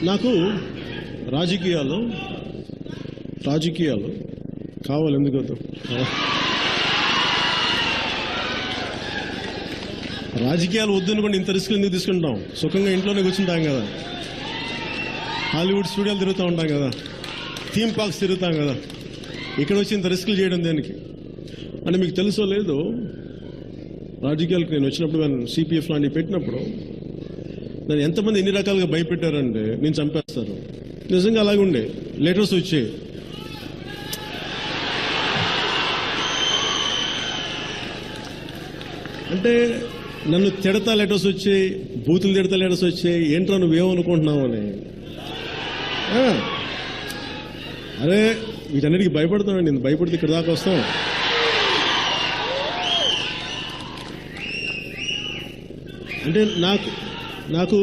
నాకు రాజకీయాలు కావాలి, ఎందుకు వద్దు? రాజకీయాలు వద్దు అనుకోండి, ఇంత రిస్క్ ఎందుకు తీసుకుంటాం? సుఖంగా ఇంట్లోనే కూర్చుంటాం కదా, హాలీవుడ్ స్టూడియోలు తిరుగుతూ ఉంటాం కదా, థీమ్ పార్క్స్ తిరుగుతాం కదా, ఇక్కడ వచ్చి ఇంత రిస్క్లు చేయడం దేనికి? అంటే మీకు తెలుసో లేదో, రాజకీయాలకు నేను వచ్చినప్పుడు నేను సిపిఎఫ్ లాంటివి పెట్టినప్పుడు నన్ను ఎంతమంది ఎన్ని రకాలుగా భయపెట్టారంటే నేను చంపేస్తారు. నిజంగా అలాగే ఉండే లెటర్స్ వచ్చాయి. అంటే నన్ను తిడతా లెటర్స్ వచ్చాయి, బూతులు తిడతా లెటర్స్ వచ్చాయి. ఏంట్రా నువ్వేమనుకుంటున్నావు అని. అరే వీటన్నిటికీ భయపడతానండి, నేను భయపడితే ఇక్కడ దాకా వస్తాం. అంటే నాకు